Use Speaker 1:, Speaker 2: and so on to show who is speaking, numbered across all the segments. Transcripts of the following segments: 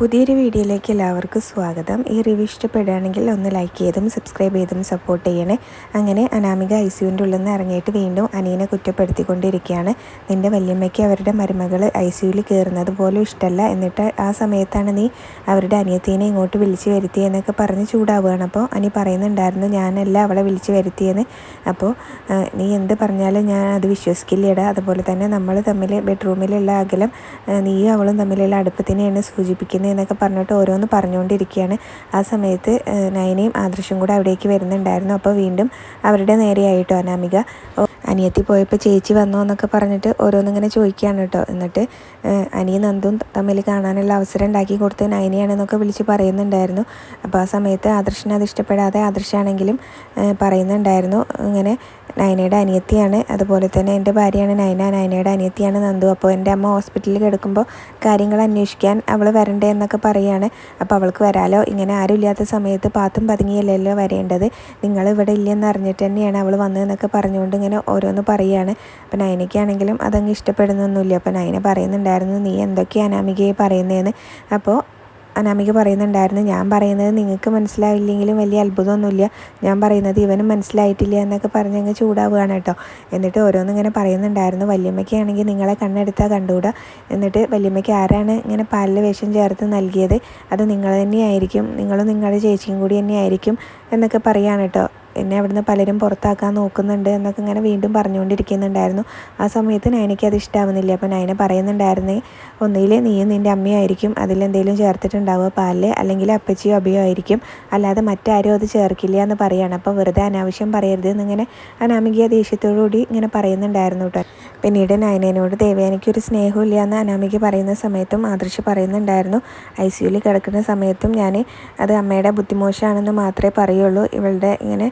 Speaker 1: പുതിയൊരു വീഡിയോയിലേക്ക് എല്ലാവർക്കും സ്വാഗതം. ഈ റിവ്യൂ ഇഷ്ടപ്പെടുകയാണെങ്കിൽ ഒന്ന് ലൈക്ക് ചെയ്തും സബ്സ്ക്രൈബ് ചെയ്തും സപ്പോർട്ട് ചെയ്യണേ. അങ്ങനെ അനാമിക ഐസിയുവിൻ്റെ ഉള്ളിൽ നിന്ന് ഇറങ്ങിയിട്ട് വീണ്ടും അനിയനെ കുറ്റപ്പെടുത്തിക്കൊണ്ടിരിക്കുകയാണ്. നിൻ്റെ വല്യമ്മയ്ക്ക് അവരുടെ മരുമകൾ ഐസിയുവിൽ കയറുന്നത് പോലും ഇഷ്ടമല്ല, എന്നിട്ട് ആ സമയത്താണ് നീ അവരുടെ അനിയത്തീനെ ഇങ്ങോട്ട് വിളിച്ച് വരുത്തിയെന്നൊക്കെ പറഞ്ഞ് ചൂടാവുകയാണ്. അപ്പോൾ അനി പറയുന്നുണ്ടായിരുന്നു ഞാനല്ല അവളെ വിളിച്ച് വരുത്തിയെന്ന്. അപ്പോൾ നീ എന്ത് പറഞ്ഞാലും ഞാൻ അത് വിശ്വസിക്കില്ലടാ. അതുപോലെ തന്നെ നമ്മൾ തമ്മിൽ ബെഡ്റൂമിലുള്ള അകലം നീയും അവളും തമ്മിലുള്ള അടുപ്പത്തിനെയാണ് സൂചിപ്പിക്കുന്നത് എന്നൊക്കെ പറഞ്ഞിട്ട് ഓരോന്ന് പറഞ്ഞുകൊണ്ടിരിക്കുകയാണ്. ആ സമയത്ത് നയനയും ആദർശും കൂടെ അവിടേക്ക് വരുന്നുണ്ടായിരുന്നു. അപ്പോൾ വീണ്ടും അവരുടെ നേരെയായിട്ടോ അനാമിക അനിയത്തി പോയപ്പോൾ ചേച്ചി വന്നോ എന്നൊക്കെ പറഞ്ഞിട്ട് ഓരോന്നിങ്ങനെ ചോദിക്കുകയാണ് കേട്ടോ. എന്നിട്ട് അനിയും നന്ദും തമ്മിൽ കാണാനുള്ള അവസരം ഉണ്ടാക്കി കൊടുത്ത് നയനയാണെന്നൊക്കെ വിളിച്ച് പറയുന്നുണ്ടായിരുന്നു. അപ്പോൾ ആ സമയത്ത് ആദർശിന് അത് ഇഷ്ടപ്പെടാതെ ആദർശാണെങ്കിലും പറയുന്നുണ്ടായിരുന്നു ഇങ്ങനെ നയനയുടെ അനിയത്തിയാണ്, അതുപോലെ തന്നെ എൻ്റെ ഭാര്യയാണ് നയന, നയനയുടെ അനിയത്തിയാണ് നന്ദു. അപ്പോൾ എൻ്റെ അമ്മ ഹോസ്പിറ്റലിൽ കിടക്കുമ്പോൾ കാര്യങ്ങൾ അന്വേഷിക്കാൻ അവൾ വരണ്ടേ എന്നൊക്കെ പറയുകയാണ്. അപ്പോൾ അവൾക്ക് വരാലോ, ഇങ്ങനെ ആരും ഇല്ലാത്ത സമയത്ത് പാത്തും പതുങ്ങിയല്ലല്ലോ വരേണ്ടത്, നിങ്ങൾ ഇവിടെ ഇല്ലെന്ന് അറിഞ്ഞിട്ട് തന്നെയാണ് അവൾ വന്നതെന്നൊക്കെ പറഞ്ഞുകൊണ്ട് ഇങ്ങനെ ഓരോന്ന് പറയുകയാണ്. അപ്പോൾ നയനയ്ക്കാണെങ്കിലും അതങ്ങ് ഇഷ്ടപ്പെടുന്നൊന്നുമില്ല. അപ്പോൾ നയന പറയുന്നുണ്ടായിരുന്നു നീ എന്തൊക്കെയാണ് അനാമികയെ പറയുന്നതെന്ന്. അപ്പോൾ അനാമിക പറയുന്നുണ്ടായിരുന്നു ഞാൻ പറയുന്നത് നിങ്ങൾക്ക് മനസ്സിലായില്ലെങ്കിലും വലിയ അത്ഭുതമൊന്നുമില്ല, ഞാൻ പറയുന്നത് ഇവനും മനസ്സിലായിട്ടില്ല എന്നൊക്കെ പറഞ്ഞങ്ങ് ചൂടാവുകയാണ് കേട്ടോ. എന്നിട്ട് ഓരോന്നിങ്ങനെ പറയുന്നുണ്ടായിരുന്നു വല്യമ്മയ്ക്കാണെങ്കിൽ നിങ്ങളെ കണ്ണെടുത്താൽ കണ്ടുകൂടാ, എന്നിട്ട് വല്യമ്മയ്ക്ക് ആരാണ് ഇങ്ങനെ പാലിൽ വിഷം ചേർത്ത് നൽകിയത്, അത് നിങ്ങൾ തന്നെയായിരിക്കും, നിങ്ങളും നിങ്ങളുടെ ചേച്ചിയും കൂടി തന്നെയായിരിക്കും എന്നൊക്കെ പറയുകയാണ് കേട്ടോ. എന്നെ അവിടുന്ന് പലരും പുറത്താക്കാൻ നോക്കുന്നുണ്ട് എന്നൊക്കെ ഇങ്ങനെ വീണ്ടും പറഞ്ഞുകൊണ്ടിരിക്കുന്നുണ്ടായിരുന്നു. ആ സമയത്ത് നയനയ്ക്ക് അത് ഇഷ്ടമാവുന്നില്ല. അപ്പോൾ നയന പറയുന്നുണ്ടായിരുന്നേ ഒന്നുകിൽ നീയും നിൻ്റെ അമ്മയായിരിക്കും അതിലെന്തെങ്കിലും ചേർത്തിട്ടുണ്ടാവുക പാലിൽ, അല്ലെങ്കിൽ അപ്പച്ചിയോ അബിയോ ആയിരിക്കും, അല്ലാതെ മറ്റാരും അത് ചേർക്കില്ല എന്ന് പറയുകയാണ്. അപ്പോൾ വെറുതെ അനാവശ്യം പറയരുത് എന്നിങ്ങനെ അനാമിക ദേഷ്യത്തോടുകൂടി ഇങ്ങനെ പറയുന്നുണ്ടായിരുന്നു കേട്ടോ. പിന്നീട് നയനയോട് ദേവയാനിക്കൊരു സ്നേഹമില്ല എന്ന് അനാമിക പറയുന്ന സമയത്തും ആദർശ് പറയുന്നുണ്ടായിരുന്നു ICUവിൽ കിടക്കുന്ന സമയത്തും ഞാൻ അത് അമ്മയുടെ ബുദ്ധിമോശമാണെന്ന് മാത്രമേ പറയുള്ളൂ, ഇവളുടെ ഇങ്ങനെ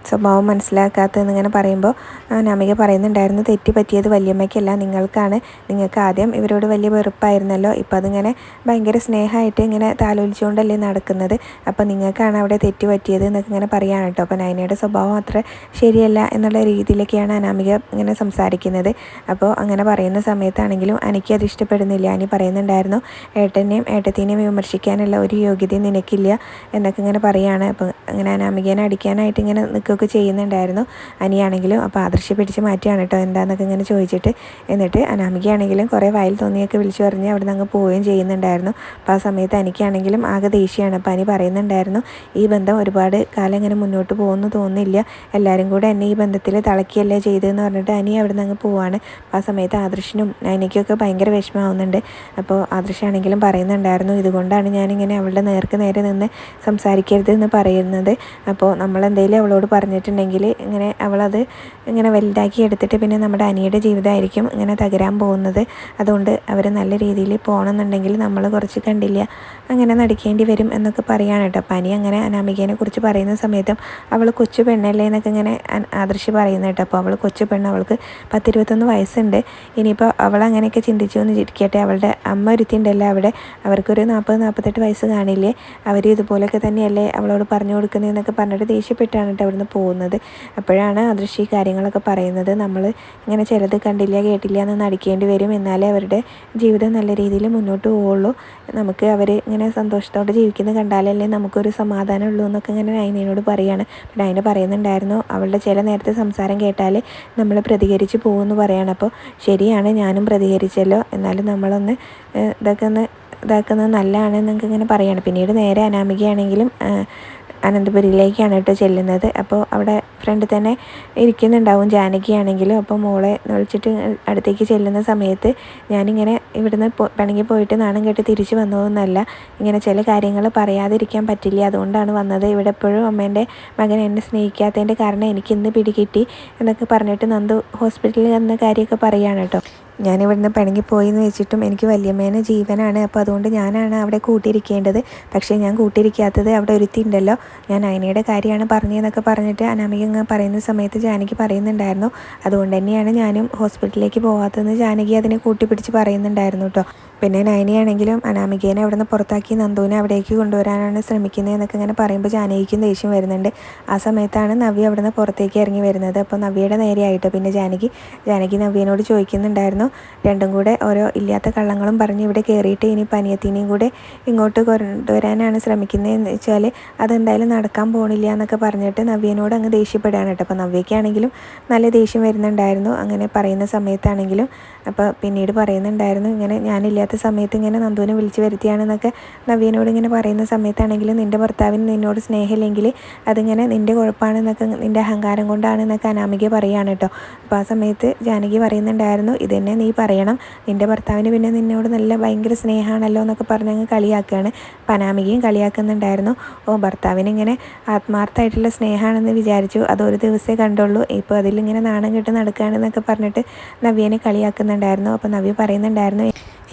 Speaker 1: സ്വഭാവം മനസ്സിലാക്കാത്തതെന്നിങ്ങനെ പറയുമ്പോൾ അനാമിക പറയുന്നുണ്ടായിരുന്നു തെറ്റ് പറ്റിയത് വല്യമ്മയ്ക്കല്ല നിങ്ങൾക്കാണ്, നിങ്ങൾക്ക് ആദ്യം ഇവരോട് വലിയ വെറുപ്പായിരുന്നല്ലോ, ഇപ്പോൾ അതിങ്ങനെ ഭയങ്കര സ്നേഹമായിട്ട് ഇങ്ങനെ താലോലിച്ചുകൊണ്ടല്ലേ നടക്കുന്നത്, അപ്പോൾ നിങ്ങൾക്കാണ് അവിടെ തെറ്റ് പറ്റിയത് എന്നൊക്കെ ഇങ്ങനെ പറയുകയാണ് കേട്ടോ. അപ്പോൾ നയനയുടെ സ്വഭാവം അത്ര ശരിയല്ല എന്നുള്ള രീതിയിലൊക്കെയാണ് അനാമിക ഇങ്ങനെ സംസാരിക്കുന്നത്. അപ്പോൾ അങ്ങനെ പറയുന്ന സമയത്താണെങ്കിലും എനിക്കത് ഇഷ്ടപ്പെടുന്നില്ല. അനി പറയുന്നുണ്ടായിരുന്നു ഏട്ടനെയും ഏട്ടത്തിനെയും വിമർശിക്കാനുള്ള ഒരു യോഗ്യതയും നിനക്കില്ല എന്നൊക്കെ ഇങ്ങനെ പറയുകയാണ്. അപ്പോൾ അങ്ങനെ അനാമികേനെ അടിക്കാനായിട്ട് ഇങ്ങനെ നിൽക്കുകയൊക്കെ ചെയ്യുന്നുണ്ടായിരുന്നു അനിയാണെങ്കിലും. അപ്പോൾ ആദർശ് പിടിച്ച് മാറ്റിയാണ് കേട്ടോ എന്താണെന്നൊക്കെ ഇങ്ങനെ ചോദിച്ചിട്ട്. എന്നിട്ട് അനാമികയാണെങ്കിലും കുറേ വായിൽ തോന്നിയൊക്കെ വിളിച്ചു പറഞ്ഞ് അവിടെ നിന്ന് അങ്ങ് പോവുകയും ചെയ്യുന്നുണ്ടായിരുന്നു. അപ്പോൾ ആ സമയത്ത് എനിക്കാണെങ്കിലും ആകെ ദേഷ്യമാണ്. അപ്പോൾ അനി പറയുന്നുണ്ടായിരുന്നു ഈ ബന്ധം ഒരുപാട് കാലം ഇങ്ങനെ മുന്നോട്ട് പോകുമെന്ന് തോന്നുന്നില്ല, എല്ലാവരും കൂടെ എന്നെ ഈ ബന്ധത്തിൽ തളക്കിയല്ലേ ചെയ്തതെന്ന് പറഞ്ഞിട്ട് അനി അവിടെ നിന്ന് അങ്ങ് പോവാണ്. അപ്പോൾ ആ സമയത്ത് ആദർശിനും നയനയ്ക്കൊക്കെ ഭയങ്കര വിഷമമാവുന്നുണ്ട്. അപ്പോൾ ആദർശാണെങ്കിലും പറയുന്നുണ്ടായിരുന്നു ഇതുകൊണ്ടാണ് ഞാനിങ്ങനെ അവളുടെ നേർക്ക് നേരെ നിന്ന് സംസാരിക്കരുത് എന്ന് പറയുന്നത്. അപ്പോൾ നമ്മളെന്തെങ്കിലും അവളോട് പറഞ്ഞിട്ടുണ്ടെങ്കിൽ ഇങ്ങനെ അവളത് ഇങ്ങനെ വലുതാക്കി എടുത്തിട്ട് പിന്നെ നമ്മുടെ അനിയുടെ ജീവിതമായിരിക്കും ഇങ്ങനെ തകരാൻ പോകുന്നത്, അതുകൊണ്ട് അവർ നല്ല രീതിയിൽ പോകണമെന്നുണ്ടെങ്കിൽ നമ്മൾ കുറച്ച് കണ്ടില്ല അങ്ങനെ നടിക്കേണ്ടി വരും എന്നൊക്കെ പറയുകയാണ് കേട്ടോ. അപ്പോൾ അനി അങ്ങനെ അനാമികേനെ കുറിച്ച് പറയുന്ന സമയത്തും അവൾ കൊച്ചു പെണ്ണല്ലേ എന്നൊക്കെ ഇങ്ങനെ ആദർശ് പറയുന്നത് കേട്ടോ. അപ്പോൾ അവൾ കൊച്ചു പെണ്ണ്, അവൾക്ക് 10-21 വയസ്സുണ്ട്, ഇനിയിപ്പോൾ അവൾ അങ്ങനെയൊക്കെ ചിന്തിച്ചു എന്ന് ഇരിക്കട്ടെ, അവളുടെ അമ്മ ഒരുത്തിണ്ടല്ലോ അവിടെ, അവർക്കൊരു 40-48 വയസ്സ് കാണില്ലേ, അവർ ഇതുപോലെയൊക്കെ തന്നെയല്ലേ അവളോട് പറഞ്ഞു കൊടുക്കുന്നതെന്നൊക്കെ പറഞ്ഞിട്ട് ദേഷ്യപ്പെട്ടാണ് കേട്ടോ അവിടുന്ന് പോകുന്നത്. അപ്പോഴാണ് ആദർശ് ഈ കാര്യങ്ങളൊക്കെ പറയുന്നത് നമ്മൾ ഇങ്ങനെ ചിലത് കണ്ടില്ല കേട്ടില്ല എന്ന് നടിക്കേണ്ടി വരും, എന്നാലേ അവരുടെ ജീവിതം നല്ല രീതിയിൽ മുന്നോട്ട് പോവുള്ളൂ, നമുക്ക് അവർ ഇങ്ങനെ സന്തോഷത്തോടെ ജീവിക്കുന്നത് കണ്ടാലല്ലേ നമുക്കൊരു സമാധാനം ഉള്ളൂ എന്നൊക്കെ ഇങ്ങനെ നയനയോട് പറയുകയാണ്. നയന പറയുന്നുണ്ടായിരുന്നു അവളുടെ ചില നേരത്തെ സംസാരം കേട്ടാൽ നമ്മൾ പ്രതികരിച്ച് പോകുമെന്ന് പറയുകയാണ്. അപ്പോൾ ശരിയാണ് ഞാനും പ്രതികരിച്ചല്ലോ, എന്നാലും നമ്മളൊന്ന് ഇതാക്കുന്നത് നല്ലതാണ് എന്നൊക്കെ ഇങ്ങനെ പറയുകയാണ്. പിന്നീട് നേരെ അനാമികയാണെങ്കിലും അനന്തപുരിയിലേക്കാണ് കേട്ടോ ചെല്ലുന്നത്. അപ്പോൾ അവിടെ ഫ്രണ്ട് തന്നെ ഇരിക്കുന്നുണ്ടാവും ജാനകിയാണെങ്കിലും. അപ്പോൾ മോളെ വിളിച്ചിട്ട് അടുത്തേക്ക് ചെല്ലുന്ന സമയത്ത് ഞാനിങ്ങനെ ഇവിടുന്ന് പിണങ്ങി പോയിട്ട് നാണം കേട്ട് തിരിച്ചു വന്നതൊന്നുമല്ല, ഇങ്ങനെ ചില കാര്യങ്ങൾ പറയാതിരിക്കാൻ പറ്റില്ല, അതുകൊണ്ടാണ് വന്നത്, ഇവിടെ എപ്പോഴും അമ്മേൻ്റെ മകൻ എന്നെ സ്നേഹിക്കാത്തതിൻ്റെ കാരണം എനിക്കിന്ന് പിടികിട്ടി എന്നൊക്കെ പറഞ്ഞിട്ട് നന്ദു ഹോസ്പിറ്റലിൽ വന്ന കാര്യമൊക്കെ പറയുകയാണ് കേട്ടോ. ഞാനിവിടുന്ന് പിണങ്ങിപ്പോയി എന്ന് വെച്ചിട്ടും എനിക്ക് വല്യമ്മേനെ ജീവനാണ്, അപ്പോൾ അതുകൊണ്ട് ഞാനാണ് അവിടെ കൂട്ടിയിരിക്കേണ്ടത്, പക്ഷേ ഞാൻ കൂട്ടിയിരിക്കാത്തത് അവിടെ ഒരുത്തി ഉണ്ടല്ലോ, ഞാൻ നയനയുടെ കാര്യമാണ് പറഞ്ഞതെന്നൊക്കെ പറഞ്ഞിട്ട് അനാമിക പറയുന്ന സമയത്ത് ജാനകി പറയുന്നുണ്ടായിരുന്നു അതുകൊണ്ട് തന്നെയാണ് ഞാനും ഹോസ്പിറ്റലിലേക്ക് പോകാത്തതെന്ന് ജാനകി അതിനെ കൂട്ടിപ്പിടിച്ച് പറയുന്നുണ്ടായിരുന്നു കേട്ടോ. പിന്നെ നയനിയാണെങ്കിലും അനാമികേനെ അവിടെ നിന്ന് പുറത്താക്കി നന്ദുവിനെ അവിടേക്ക് കൊണ്ടുവരാനാണ് ശ്രമിക്കുന്നത് എന്നൊക്കെ ഇങ്ങനെ പറയുമ്പോൾ ജാനകിക്കും ദേഷ്യം വരുന്നുണ്ട്. ആ സമയത്താണ് നവ്യ അവിടെ നിന്ന് പുറത്തേക്ക് ഇറങ്ങി വരുന്നത്. അപ്പോൾ നവ്യയുടെ നേരെയായിട്ട് പിന്നെ ജാനകി നവ്യനോട് ചോദിക്കുന്നുണ്ടായിരുന്നു, രണ്ടും കൂടെ ഓരോ ഇല്ലാത്ത കള്ളങ്ങളും പറഞ്ഞ് ഇവിടെ കയറിയിട്ട് ഇനി പനിയത്തിനെയും കൂടെ ഇങ്ങോട്ട് കൊണ്ടുവരാനാണ് ശ്രമിക്കുന്നതെന്ന് വെച്ചാൽ അതെന്തായാലും നടക്കാൻ പോണില്ല എന്നൊക്കെ പറഞ്ഞിട്ട് നവ്യനോട് അങ്ങ് ദേഷ്യപ്പെടുകയാണ് കേട്ടോ. അപ്പോൾ നവ്യയ്ക്കാണെങ്കിലും നല്ല ദേഷ്യം വരുന്നുണ്ടായിരുന്നു അങ്ങനെ പറയുന്ന സമയത്താണെങ്കിലും. അപ്പോൾ പിന്നീട് പറയുന്നുണ്ടായിരുന്നു, ഇങ്ങനെ ഞാനില്ലാത്ത സമയത്ത് ഇങ്ങനെ നന്ദുവിനെ വിളിച്ച് വരുത്തിയാണെന്നൊക്കെ നവ്യനോട് ഇങ്ങനെ പറയുന്ന സമയത്താണെങ്കിലും നിൻ്റെ ഭർത്താവിന് നിന്നോട് സ്നേഹമില്ലെങ്കിൽ അതിങ്ങനെ നിൻ്റെ കുഴപ്പമാണെന്നൊക്കെ നിൻ്റെ അഹങ്കാരം കൊണ്ടാണെന്നൊക്കെ അനാമിക പറയുകയാണ് കേട്ടോ. അപ്പോൾ ആ സമയത്ത് ജാനകി പറയുന്നുണ്ടായിരുന്നു, ഇതന്നെ നീ പറയണം, നിൻ്റെ ഭർത്താവിന് പിന്നെ നിന്നോട് നല്ല ഭയങ്കര സ്നേഹമാണല്ലോ എന്നൊക്കെ പറഞ്ഞങ്ങ് കളിയാക്കുകയാണ്. അപ്പോൾ അനാമികയും കളിയാക്കുന്നുണ്ടായിരുന്നു, ഓ ഭർത്താവിന് ഇങ്ങനെ ആത്മാർത്ഥമായിട്ടുള്ള സ്നേഹമാണെന്ന് വിചാരിച്ചു, അതൊരു ദിവസമേ കണ്ടുള്ളൂ, ഇപ്പോൾ അതിലിങ്ങനെ നാണം കെട്ട് നടക്കുകയാണെന്നൊക്കെ പറഞ്ഞിട്ട് നവ്യനെ കളിയാക്കുന്നുണ്ടായിരുന്നു. അപ്പോൾ നവ്യ പറയുന്നുണ്ടായിരുന്നു,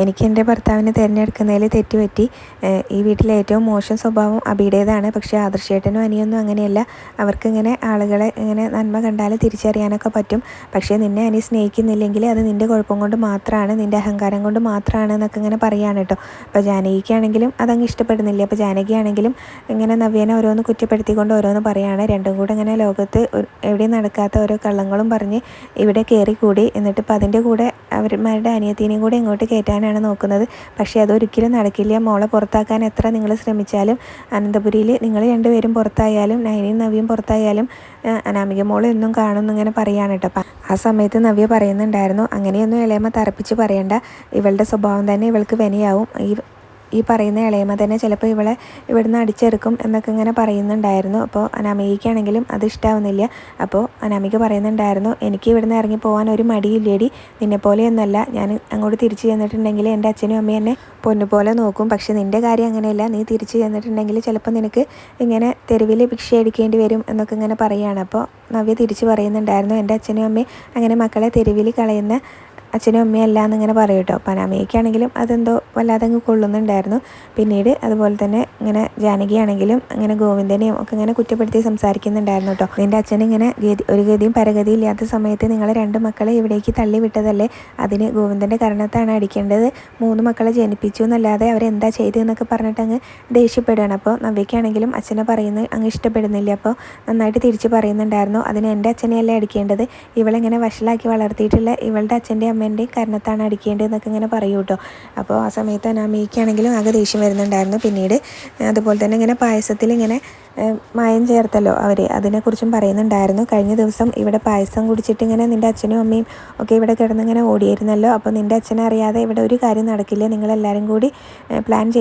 Speaker 1: എനിക്ക് എൻ്റെ ഭർത്താവിനെ തിരഞ്ഞെടുക്കുന്നതിൽ തെറ്റുപറ്റി. ഈ വീട്ടിലെ ഏറ്റവും മോശം സ്വഭാവം അബിയുടേതാണ്. പക്ഷേ ആദർശേട്ടനും അനിയൊന്നും അങ്ങനെയല്ല. അവർക്കിങ്ങനെ ആളുകളെ ഇങ്ങനെ നന്മ കണ്ടാൽ തിരിച്ചറിയാനൊക്കെ പറ്റും. പക്ഷേ നിന്നെ അനി സ്നേഹിക്കുന്നില്ലെങ്കിൽ അത് നിൻ്റെ കുഴപ്പം കൊണ്ട് മാത്രമാണ്, നിൻ്റെ അഹങ്കാരം കൊണ്ട് മാത്രമാണ് എന്നൊക്കെ ഇങ്ങനെ പറയുകയാണ് കേട്ടോ. അപ്പോൾ ജാനകിക്കാണെങ്കിലും അതങ്ങ് ഇഷ്ടപ്പെടുന്നില്ല. അപ്പോൾ ജാനകിയാണെങ്കിലും ഇങ്ങനെ നവ്യനെ ഓരോന്ന് കുറ്റപ്പെടുത്തിക്കൊണ്ട് ഓരോന്ന് പറയുകയാണ്. രണ്ടും കൂടെ ഇങ്ങനെ ലോകത്ത് എവിടെയും നടക്കാത്ത ഓരോ കള്ളങ്ങളും പറഞ്ഞ് ഇവിടെ കയറിക്കൂടി. എന്നിട്ട് ഇപ്പോൾ അതിൻ്റെ കൂടെ അവരുടെ അനിയത്തിനെയും കൂടെ ഇങ്ങോട്ട് കയറ്റാനാണ് നോക്കുന്നത്. പക്ഷേ അതൊരിക്കലും നടക്കില്ല. മോളെ പുറത്താക്കാൻ എത്ര നിങ്ങൾ ശ്രമിച്ചാലും അനന്തപുരിയിൽ നിങ്ങൾ രണ്ടുപേരും പുറത്തായാലും നയനയും നവ്യയും പുറത്തായാലും അനാമിക മോളെ എന്നും കാണുമെന്ന് ഇങ്ങനെ പറയുകയാണ് കേട്ടോ. അപ്പം ആ സമയത്ത് നവ്യ പറയുന്നുണ്ടായിരുന്നു, അങ്ങനെയൊന്നും ഇളയമ്മ തറപ്പിച്ച് പറയണ്ട, ഇവളുടെ സ്വഭാവം തന്നെ ഇവൾക്ക് വിനയാവും. ഈ പറയുന്ന ഇളയമ്മ തന്നെ ചിലപ്പോൾ ഇവളെ ഇവിടുന്ന് അടിച്ചെടുക്കും എന്നൊക്കെ ഇങ്ങനെ പറയുന്നുണ്ടായിരുന്നു. അപ്പോൾ അനാമികയ്ക്കാണെങ്കിലും അത് ഇഷ്ടാവുന്നില്ല. അപ്പോൾ അനാമിക പറയുന്നുണ്ടായിരുന്നു, എനിക്ക് ഇവിടുന്ന് ഇറങ്ങി പോകാൻ ഒരു മടിയില്ലേടി, നിന്നെപ്പോലെയൊന്നുമല്ല, ഞാൻ അങ്ങോട്ട് തിരിച്ചു ചെന്നിട്ടുണ്ടെങ്കിൽ എൻ്റെ അച്ഛനും അമ്മയും എന്നെ പൊന്നുപോലെ നോക്കും. പക്ഷേ നിൻ്റെ കാര്യം അങ്ങനെയല്ല, നീ തിരിച്ചു ചെന്നിട്ടുണ്ടെങ്കിൽ ചിലപ്പോൾ നിനക്ക് ഇങ്ങനെ തെരുവിൽ ഭിക്ഷ അടിക്കേണ്ടി വരും എന്നൊക്കെ ഇങ്ങനെ പറയുകയാണ്. അപ്പോൾ നവ്യ തിരിച്ച് പറയുന്നുണ്ടായിരുന്നു, എൻ്റെ അച്ഛനും അമ്മയും അങ്ങനെ മക്കളെ തെരുവിൽ കളയുന്ന അച്ഛനും അമ്മയും അല്ല എന്നിങ്ങനെ പറയും കേട്ടോ. അപ്പോൾ അനാമികയ്ക്കാണെങ്കിലും അതെന്തോ വല്ലാതെ അങ്ങ് കൊള്ളുന്നുണ്ടായിരുന്നു. പിന്നീട് അതുപോലെ തന്നെ ഇങ്ങനെ ജാനകിയാണെങ്കിലും അങ്ങനെ ഗോവിന്ദനെയും ഒക്കെ ഇങ്ങനെ കുറ്റപ്പെടുത്തി സംസാരിക്കുന്നുണ്ടായിരുന്നു കേട്ടോ. നിൻ്റെ അച്ഛൻ ഇങ്ങനെ ഒരു ഗതിയും പരഗതിയും ഇല്ലാത്ത സമയത്ത് നിങ്ങളെ 2 മക്കളെ ഇവിടേക്ക് തള്ളി വിട്ടതല്ലേ, അതിന് ഗോവിന്ദൻ്റെ കരണത്താണ് അടിക്കേണ്ടത്. 3 മക്കളെ ജനിപ്പിച്ചു എന്നല്ലാതെ അവരെന്താ ചെയ്തതെന്നൊക്കെ പറഞ്ഞിട്ട് അങ്ങ് ദേഷ്യപ്പെടുകയാണ്. അപ്പോൾ നവ്യയ്ക്കാണെങ്കിലും അച്ഛനെ പറയുന്നത് അങ്ങ് ഇഷ്ടപ്പെടുന്നില്ല. അപ്പോൾ നന്നായിട്ട് തിരിച്ച് പറയുന്നുണ്ടായിരുന്നു, അതിന് എൻ്റെ അച്ഛനെയല്ലേ അടിക്കേണ്ടത്, ഇവളെങ്ങനെ വഷളാക്കി വളർത്തിയിട്ടുള്ള ഇവളുടെ അച്ഛൻ്റെ അമ്മേൻ്റെ കരണത്താണ് അടിക്കേണ്ടത് എന്നൊക്കെ ഇങ്ങനെ പറയൂ കേട്ടോ. അപ്പോൾ ആ സമയത്ത് അനാമികയ്ക്കാണെങ്കിലും ആകെ ദേഷ്യം വരുന്നുണ്ടായിരുന്നു. പിന്നീട് അതുപോലെ തന്നെ ഇങ്ങനെ പായസത്തിൽ ഇങ്ങനെ മായം ചേർത്തല്ലോ അവർ, അതിനെക്കുറിച്ചും പറയുന്നുണ്ടായിരുന്നു. കഴിഞ്ഞ ദിവസം ഇവിടെ പായസം കുടിച്ചിട്ട് ഇങ്ങനെ നിൻ്റെ അച്ഛനും അമ്മയും ഒക്കെ ഇവിടെ കിടന്നിങ്ങനെ ഓടിയിരുന്നല്ലോ, അപ്പോൾ നിൻ്റെ അച്ഛനെ അറിയാതെ ഇവിടെ ഒരു കാര്യം നടക്കില്ല, നിങ്ങളെല്ലാവരും കൂടി പ്ലാൻ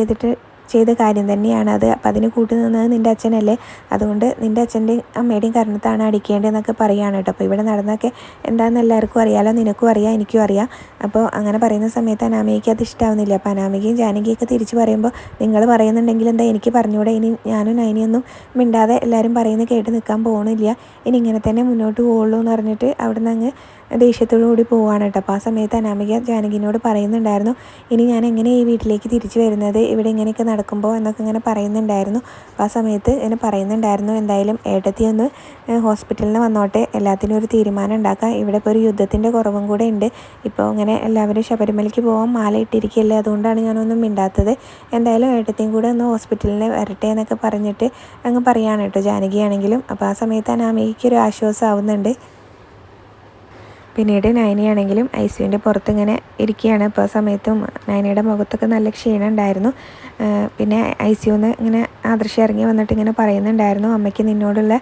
Speaker 1: ചെയ്ത കാര്യം തന്നെയാണ് അത്, അപ്പം അതിന് കൂട്ടി നിന്നത് നിൻ്റെ അച്ഛനല്ലേ, അതുകൊണ്ട് നിൻ്റെ അച്ഛൻ്റെയും അമ്മയുടെയും കരണത്താണ് അടിക്കേണ്ടതെന്നൊക്കെ പറയുകയാണ് കേട്ടോ. അപ്പോൾ ഇവിടെ നടന്നൊക്കെ എന്താണെന്ന് എല്ലാവർക്കും അറിയാമല്ലോ, നിനക്കും അറിയാം എനിക്കും അറിയാം. അപ്പോൾ അങ്ങനെ പറയുന്ന സമയത്ത് അനാമികയ്ക്ക് അത് ഇഷ്ടമാവുന്നില്ല. അപ്പോൾ അനാമികയും ജാനകിയൊക്കെ തിരിച്ച് പറയുമ്പോൾ, നിങ്ങൾ പറയുന്നുണ്ടെങ്കിൽ എന്താ എനിക്ക് പറഞ്ഞുകൂടെ, ഇനി ഞാനും നയനിയൊന്നും മിണ്ടാതെ എല്ലാവരും പറയുന്നത് കേട്ട് നിൽക്കാൻ പോകണില്ല, ഇനി ഇങ്ങനെ തന്നെ മുന്നോട്ട് പോകുള്ളൂ എന്ന് പറഞ്ഞിട്ട് അവിടെ നിന്ന് അങ്ങ് ദേഷ്യത്തോടു കൂടി പോവുകയാണ് കേട്ടോ. അപ്പോൾ ആ സമയത്ത് അനാമിക ജാനകിനോട് പറയുന്നുണ്ടായിരുന്നു, ഇനി ഞാൻ എങ്ങനെ ഈ വീട്ടിലേക്ക് തിരിച്ചു വരുന്നത് ഇവിടെ ഇങ്ങനെയൊക്കെ നടക്കുമ്പോൾ എന്നൊക്കെ ഇങ്ങനെ പറയുന്നുണ്ടായിരുന്നു. അപ്പോൾ ആ സമയത്ത് ഇങ്ങനെ പറയുന്നുണ്ടായിരുന്നു, എന്തായാലും ഏട്ടത്തി ഒന്ന് ഹോസ്പിറ്റലിൽ നിന്ന് വന്നോട്ടെ, എല്ലാത്തിനും ഒരു തീരുമാനം ഉണ്ടാക്കാം, ഇവിടെ ഇപ്പോൾ ഒരു യുദ്ധത്തിൻ്റെ കുറവും കൂടെ ഉണ്ട്, ഇപ്പോൾ ഇങ്ങനെ എല്ലാവരും ശബരിമലയ്ക്ക് പോകാൻ മാല ഇട്ടിരിക്കുകയല്ലേ, അതുകൊണ്ടാണ് ഞാനൊന്നും മിണ്ടാത്തത്, എന്തായാലും ഏട്ടത്തിയും കൂടെ ഒന്ന് ഹോസ്പിറ്റലിൽ വരട്ടെ എന്നൊക്കെ പറഞ്ഞിട്ട് അങ്ങ് പറയുകയാണ് കേട്ടോ ജാനകിയാണെങ്കിലും. അപ്പോൾ ആ സമയത്ത് അനാമികയ്ക്ക് ഒരു ആശ്വാസം ആവുന്നുണ്ട്. പിന്നീട് നയനയാണെങ്കിലും ഐസിയുവിൻ്റെ പുറത്തിങ്ങനെ ഇരിക്കുകയാണ്. ഇപ്പോൾ സമയത്തും നയനയുടെ മുഖത്തൊക്കെ നല്ല ക്ഷീണം ഉണ്ടായിരുന്നു. പിന്നെ ഐസിയുന്ന് ഇങ്ങനെ ആദർശം ഇറങ്ങി വന്നിട്ട് ഇങ്ങനെ പറയുന്നുണ്ടായിരുന്നു, അമ്മയ്ക്ക് നിന്നോടുള്ള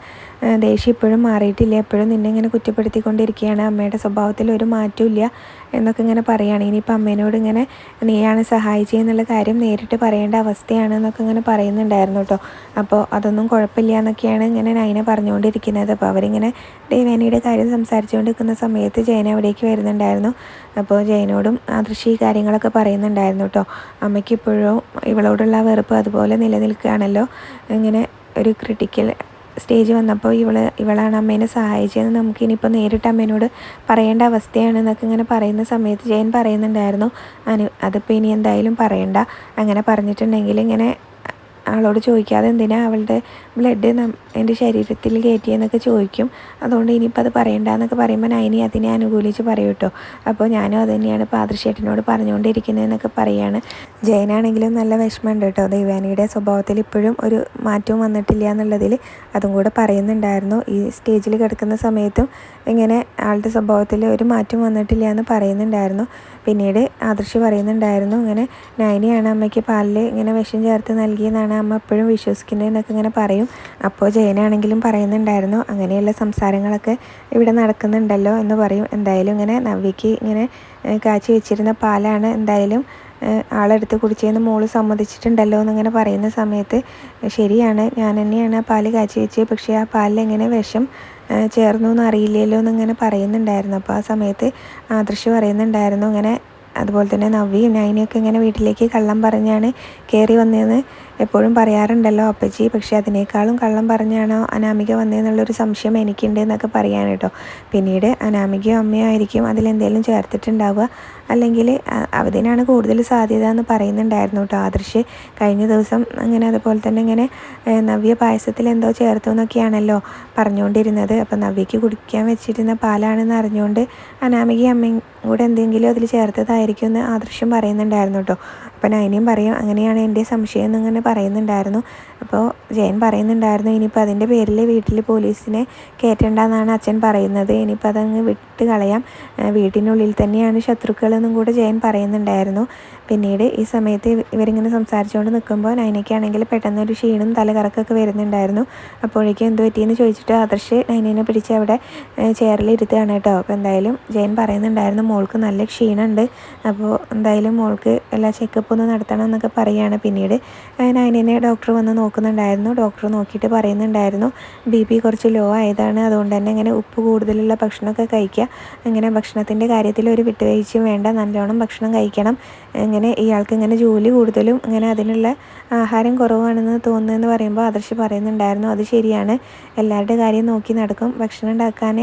Speaker 1: ദേഷ്യം ഇപ്പോഴും മാറിയിട്ടില്ല, എപ്പോഴും നിന്നെ ഇങ്ങനെ കുറ്റപ്പെടുത്തിക്കൊണ്ടിരിക്കുകയാണ്, അമ്മയുടെ സ്വഭാവത്തിൽ ഒരു മാറ്റവും ഇല്ല എന്നൊക്കെ ഇങ്ങനെ പറയുകയാണ്. ഇനിയിപ്പോൾ അമ്മേനോട് ഇങ്ങനെ നീയാണ് സഹായിച്ചതെന്നുള്ള കാര്യം നേരിട്ട് പറയേണ്ട അവസ്ഥയാണ് എന്നൊക്കെ ഇങ്ങനെ പറയുന്നുണ്ടായിരുന്നു കേട്ടോ. അപ്പോൾ അതൊന്നും കുഴപ്പമില്ല എന്നൊക്കെയാണ് ഇങ്ങനെ നയന പറഞ്ഞുകൊണ്ടിരിക്കുന്നത്. അപ്പോൾ അവരിങ്ങനെ ദേവേനയുടെ കാര്യം സംസാരിച്ചുകൊണ്ടിരിക്കുന്ന സമയത്ത് ജയന അവിടേക്ക് വരുന്നുണ്ടായിരുന്നു. അപ്പോൾ ജയനോടും ആദർശ് ഈ കാര്യങ്ങളൊക്കെ പറയുന്നുണ്ടായിരുന്നു കേട്ടോ. അമ്മയ്ക്ക് ഇപ്പോഴും ഇവളോടുള്ള വെറുപ്പ് അതുപോലെ നിലനിൽക്കുകയാണല്ലോ, ഇങ്ങനെ ഒരു ക്രിട്ടിക്കൽ സ്റ്റേജ് വന്നപ്പോൾ ഇവളാണ് അമ്മേനെ സഹായിച്ചതെന്ന് നമുക്കിനിയിപ്പോൾ നേരിട്ട് അമ്മേനോട് പറയേണ്ട അവസ്ഥയാണെന്നൊക്കെ ഇങ്ങനെ പറയുന്ന സമയത്ത് ജയൻ പറയുന്നുണ്ടായിരുന്നു, അതിപ്പോൾ ഇനി എന്തായാലും പറയണ്ട, അങ്ങനെ പറഞ്ഞിട്ടുണ്ടെങ്കിൽ ഇങ്ങനെ ആളോട് ചോദിക്കാതെ എന്തിനാ അവളുടെ ബ്ലഡ് എൻ്റെ ശരീരത്തിൽ കയറ്റിയെന്നൊക്കെ ചോദിക്കും. അതുകൊണ്ട് ഇനിയിപ്പോൾ അത് പറയണ്ടെന്നൊക്കെ പറയുമ്പോൾ നയനി അതിനെ അനുകൂലിച്ച് പറയും കേട്ടോ. അപ്പോൾ ഞാനും അത് തന്നെയാണ് ഇപ്പോൾ ആദർശേട്ടനോട് പറഞ്ഞുകൊണ്ടിരിക്കുന്നതെന്നൊക്കെ പറയുകയാണ്. ജയനാണെങ്കിലും നല്ല വിഷമമുണ്ട് കേട്ടോ. ദേവയാനിയുടെ സ്വഭാവത്തിൽ ഇപ്പോഴും ഒരു മാറ്റവും വന്നിട്ടില്ല എന്നുള്ളതിൽ അതും കൂടെ പറയുന്നുണ്ടായിരുന്നു. ഈ സ്റ്റേജിൽ കിടക്കുന്ന സമയത്തും ഇങ്ങനെ ആളുടെ സ്വഭാവത്തിൽ ഒരു മാറ്റം വന്നിട്ടില്ല എന്ന് പറയുന്നുണ്ടായിരുന്നു. പിന്നീട് ആദർശ് പറയുന്നുണ്ടായിരുന്നു ഇങ്ങനെ നയനിയാണ് അമ്മയ്ക്ക് പാലിൽ ഇങ്ങനെ വിഷം ചേർത്ത് നൽകിയെന്നാണ് അമ്മ എപ്പോഴും വിശ്വസിക്കുന്നതെന്നൊക്കെ ഇങ്ങനെ പറയും. അപ്പോൾ ജയനാണെങ്കിലും പറയുന്നുണ്ടായിരുന്നു അങ്ങനെയുള്ള സംസാരങ്ങളൊക്കെ ഇവിടെ നടക്കുന്നുണ്ടല്ലോ എന്ന് പറയും. എന്തായാലും ഇങ്ങനെ നവ്യയ്ക്ക് ഇങ്ങനെ കാച്ചി വെച്ചിരുന്ന പാലാണ് എന്തായാലും ആളെടുത്ത് കുടിച്ചതെന്ന് മോള് സമ്മതിച്ചിട്ടുണ്ടല്ലോ എന്നിങ്ങനെ പറയുന്ന സമയത്ത് ശരിയാണ്, ഞാൻ തന്നെയാണ് ആ പാല് കാച്ചി വെച്ചത്, പക്ഷേ ആ പാലിൽ എങ്ങനെ വിഷം ചേർന്നു എന്ന് അറിയില്ലല്ലോ എന്നിങ്ങനെ പറയുന്നുണ്ടായിരുന്നു. അപ്പോൾ ആ സമയത്ത് ആദർശ് പറയുന്നുണ്ടായിരുന്നു ഇങ്ങനെ അതുപോലെ തന്നെ നവ്യയും നയനിയൊക്കെ ഇങ്ങനെ വീട്ടിലേക്ക് കള്ളം പറഞ്ഞാണ് കയറി വന്നതെന്ന് എപ്പോഴും പറയാറുണ്ടല്ലോ അപ്പച്ചി, പക്ഷേ അതിനേക്കാളും കള്ളം പറഞ്ഞാണോ അനാമിക വന്നതെന്നുള്ളൊരു സംശയം എനിക്കുണ്ട് എന്നൊക്കെ പറയാൻ കേട്ടോ. പിന്നീട് അനാമികയോ അമ്മയോ ആയിരിക്കും അതിലെന്തെങ്കിലും ചേർത്തിട്ടുണ്ടാവുക, അല്ലെങ്കിൽ അതിനാണ് കൂടുതൽ സാധ്യത എന്ന് പറയുന്നുണ്ടായിരുന്നു കേട്ടോ ആദർശ്. കഴിഞ്ഞ ദിവസം അങ്ങനെ അതുപോലെ തന്നെ ഇങ്ങനെ നവ്യ പായസത്തിൽ എന്തോ ചേർത്തു എന്നൊക്കെയാണല്ലോ പറഞ്ഞുകൊണ്ടിരുന്നത്. അപ്പോൾ നവ്യയ്ക്ക് കുടിക്കാൻ വെച്ചിരുന്ന പാലാണെന്ന് അറിഞ്ഞുകൊണ്ട് അനാമികയും അമ്മയും കൂടെ എന്തെങ്കിലും അതിൽ ചേർത്തതായിരിക്കും എന്ന് ആദർശം പറയുന്നുണ്ടായിരുന്നു കേട്ടോ. അപ്പോൾ നയനിയും പറയും അങ്ങനെയാണ് എൻ്റെ സംശയം എന്നിങ്ങനെ പറയുന്നുണ്ടായിരുന്നു. അപ്പോൾ ജയൻ പറയുന്നുണ്ടായിരുന്നു ഇനിയിപ്പോൾ അതിൻ്റെ പേരിൽ വീട്ടിൽ പോലീസിനെ കയറ്റണ്ടെന്നാണ് അച്ഛൻ പറയുന്നത്, ഇനിയിപ്പോൾ അതങ്ങ് വിട്ട് കളയാം, വീട്ടിനുള്ളിൽ തന്നെയാണ് ശത്രുക്കളെന്നും കൂടെ ജയൻ പറയുന്നുണ്ടായിരുന്നു. പിന്നീട് ഈ സമയത്ത് ഇവരിങ്ങനെ സംസാരിച്ചുകൊണ്ട് നിൽക്കുമ്പോൾ നയനയ്ക്കാണെങ്കിൽ പെട്ടെന്നൊരു ക്ഷീണം തലകറക്കൊക്കെ വരുന്നുണ്ടായിരുന്നു. അപ്പോഴേക്കും എന്ത് പറ്റിയെന്ന് ചോദിച്ചിട്ട് ആദർശ് നയനെ പിടിച്ച് അവിടെ ചെയറിൽ ഇരുത്തുകയാണ് കേട്ടോ. അപ്പോൾ എന്തായാലും ജയൻ പറയുന്നുണ്ടായിരുന്നു മോൾക്ക് നല്ല ക്ഷീണമുണ്ട്, അപ്പോൾ എന്തായാലും മോൾക്ക് എല്ലാ ചെക്കപ്പ് ഒന്ന് നടത്തണം എന്നൊക്കെ പറയുകയാണ്. പിന്നീട് നയനെ ഡോക്ടർ വന്ന് നോക്കുന്നുണ്ടായിരുന്നു. ഡോക്ടർ നോക്കിയിട്ട് പറയുന്നുണ്ടായിരുന്നു BP കുറച്ച് ലോ ആയതാണ്, അതുകൊണ്ട് തന്നെ ഇങ്ങനെ ഉപ്പ് കൂടുതലുള്ള ഭക്ഷണമൊക്കെ കഴിക്കുക, അങ്ങനെ ഭക്ഷണത്തിൻ്റെ കാര്യത്തിൽ ഒരു വിട്ടുവീഴ്ചയും വേണ്ട, നല്ലോണം ഭക്ഷണം കഴിക്കണം, ഇങ്ങനെ ഇയാൾക്ക് ഇങ്ങനെ ജോലി കൂടുതലും ഇങ്ങനെ അതിനുള്ള ആഹാരം കുറവാണെന്ന് തോന്നുന്നതെന്ന് പറയുമ്പോൾ ആദർശ് പറയുന്നുണ്ടായിരുന്നു അത് ശരിയാണ്, എല്ലാവരുടെ കാര്യം നോക്കി നടക്കും, ഭക്ഷണം ഉണ്ടാക്കാൻ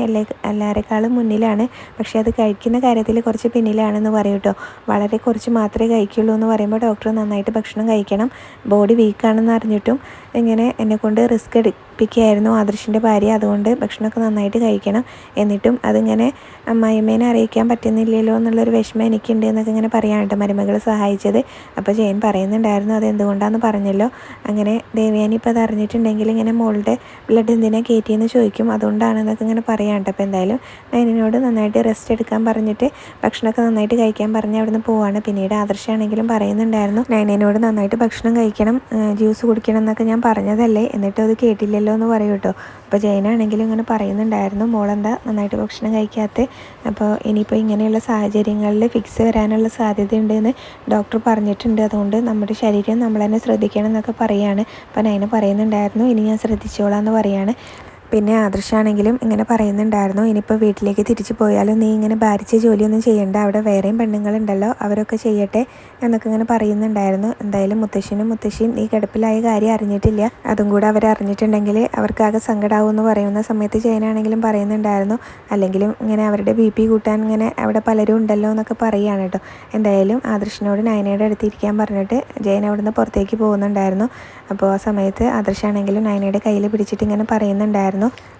Speaker 1: എല്ലാവരെക്കാളും മുന്നിലാണ്, പക്ഷേ അത് കഴിക്കുന്ന കാര്യത്തിൽ കുറച്ച് പിന്നിലാണെന്ന് പറയും കേട്ടോ. വളരെ കുറച്ച് മാത്രമേ കഴിക്കുള്ളൂ എന്ന് പറയുമ്പോൾ ഡോക്ടർ നന്നായിട്ട് ഭക്ഷണം കഴിക്കണം, ബോഡി വീക്കാണെന്ന് അറിഞ്ഞിട്ടും ഇങ്ങനെ എന്നെക്കൊണ്ട് റിസ്ക് എടുപ്പിക്കുകയായിരുന്നു ആദർശിൻ്റെ ഭാര്യ, അതുകൊണ്ട് ഭക്ഷണമൊക്കെ നന്നായിട്ട് കഴിക്കണം, എന്നിട്ടും അതിങ്ങനെ അമ്മായിമ്മേനെ അറിയിക്കാൻ പറ്റുന്നില്ലല്ലോ എന്നുള്ളൊരു വിഷമം എനിക്കുണ്ട് എന്നൊക്കെ ഇങ്ങനെ പറയാനായിട്ട് മരുമകൾ സഹായിച്ചത്. അപ്പോൾ ജയൻ പറയുന്നുണ്ടായിരുന്നു അത് എന്തുകൊണ്ടാണെന്ന് പറഞ്ഞല്ലോ, അങ്ങനെ ദേവയാനി ഇപ്പോൾ അത് അറിഞ്ഞിട്ടുണ്ടെങ്കിൽ ഇങ്ങനെ മോളുടെ ബ്ലഡ് എന്തിനാ കയറ്റിയെന്ന് ചോദിക്കും, അതുകൊണ്ടാണെന്നൊക്കെ ഇങ്ങനെ പറയാനുണ്ട്. അപ്പോൾ എന്തായാലും നയനോട് നന്നായിട്ട് റെസ്റ്റ് എടുക്കാൻ പറഞ്ഞിട്ട് ഭക്ഷണമൊക്കെ നന്നായിട്ട് കഴിക്കാൻ പറഞ്ഞ് അവിടെ നിന്ന് പോവാണ്. പിന്നീട് ആദർശാണെങ്കിലും പറയുന്നുണ്ടായിരുന്നു നയനോട് നന്നായിട്ട് ഭക്ഷണം കഴിക്കണം, ജ്യൂസ് കുടിക്കണം എന്നൊക്കെ ഞാൻ പറഞ്ഞതല്ലേ, എന്നിട്ടും അത് കേട്ടില്ലല്ലോ എന്ന് പറയും കേട്ടോ. അപ്പോൾ ജയനാണെങ്കിലും ഇങ്ങനെ പറയുന്നുണ്ടായിരുന്നു മോളെന്താ നന്നായിട്ട് ഭക്ഷണം കഴിക്കാത്ത, അപ്പോൾ ഇനിയിപ്പോൾ ഇങ്ങനെയുള്ള സാഹചര്യങ്ങളിൽ ഫിക്സ് വരാനുള്ള സാധ്യതയുണ്ടെന്ന് ഡോക്ടർ പറഞ്ഞിട്ടുണ്ട്, അതുകൊണ്ട് നമ്മുടെ ശരീരം നമ്മൾ തന്നെ ശ്രദ്ധിക്കണം എന്നൊക്കെ പറയുകയാണ്. അപ്പോൾ നയന പറയുന്നുണ്ടായിരുന്നു ഇനി ഞാൻ ശ്രദ്ധിച്ചോളാം എന്ന് പറയുകയാണ്. പിന്നെ ആദർശാണെങ്കിലും ഇങ്ങനെ പറയുന്നുണ്ടായിരുന്നു ഇനിയിപ്പോൾ വീട്ടിലേക്ക് തിരിച്ചു പോയാലും നീ ഇങ്ങനെ ഭാരിച്ച ജോലിയൊന്നും ചെയ്യണ്ട, അവിടെ വേറെയും പെണ്ണുങ്ങളുണ്ടല്ലോ അവരൊക്കെ ചെയ്യട്ടെ എന്നൊക്കെ ഇങ്ങനെ പറയുന്നുണ്ടായിരുന്നു. എന്തായാലും മുത്തശ്ശനും മുത്തശ്ശിയും ഈ കിടപ്പിലായ കാര്യം അറിഞ്ഞിട്ടില്ല, അതും കൂടെ അവർ അറിഞ്ഞിട്ടുണ്ടെങ്കിൽ അവർക്കാകെ സങ്കടമാവും എന്ന് പറയുന്ന സമയത്ത് ജയനാണെങ്കിലും പറയുന്നുണ്ടായിരുന്നു അല്ലെങ്കിലും ഇങ്ങനെ അവരുടെ BP കൂട്ടാൻ ഇങ്ങനെ അവിടെ പലരും ഉണ്ടല്ലോ എന്നൊക്കെ പറയുകയാണ് കേട്ടോ. എന്തായാലും ആദർശിനോട് നയനയുടെ അടുത്ത് ഇരിക്കാൻ പറഞ്ഞിട്ട് ജയൻ അവിടെ നിന്ന് പുറത്തേക്ക് പോകുന്നുണ്ടായിരുന്നു. അപ്പോൾ ആ സമയത്ത് ആദർശാണെങ്കിലും നയനയുടെ കയ്യിൽ പിടിച്ചിട്ട് ഇങ്ങനെ പറയുന്നുണ്ടായിരുന്നു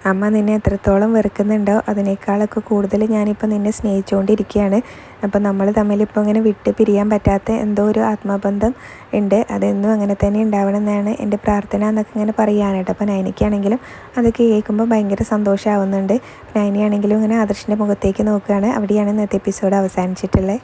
Speaker 1: അമ്മ നിന്നെ എത്രത്തോളം വെറുക്കുന്നുണ്ടോ അതിനേക്കാളൊക്കെ കൂടുതൽ ഞാനിപ്പോൾ നിന്നെ സ്നേഹിച്ചുകൊണ്ടിരിക്കുകയാണ്, അപ്പോൾ നമ്മൾ തമ്മിലിപ്പോൾ ഇങ്ങനെ വിട്ട് പിരിയാൻ പറ്റാത്ത എന്തോ ഒരു ആത്മബന്ധം ഉണ്ട്, അതെന്നും അങ്ങനെ തന്നെ ഉണ്ടാവണം എന്നാണ് എൻ്റെ പ്രാർത്ഥന എന്നൊക്കെ ഇങ്ങനെ പറയുകയാണ് കേട്ടോ. അപ്പോൾ നയനയ്ക്കാണെങ്കിലും അതൊക്കെ കേൾക്കുമ്പോൾ ഭയങ്കര സന്തോഷമാവുന്നുണ്ട്. നയനയാണെങ്കിലും ഇങ്ങനെ ആദർശിൻ്റെ മുഖത്തേക്ക് നോക്കുകയാണ്. അവിടെയാണ് ഇന്നത്തെ എപ്പിസോഡ് അവസാനിച്ചിട്ടുള്ളത്.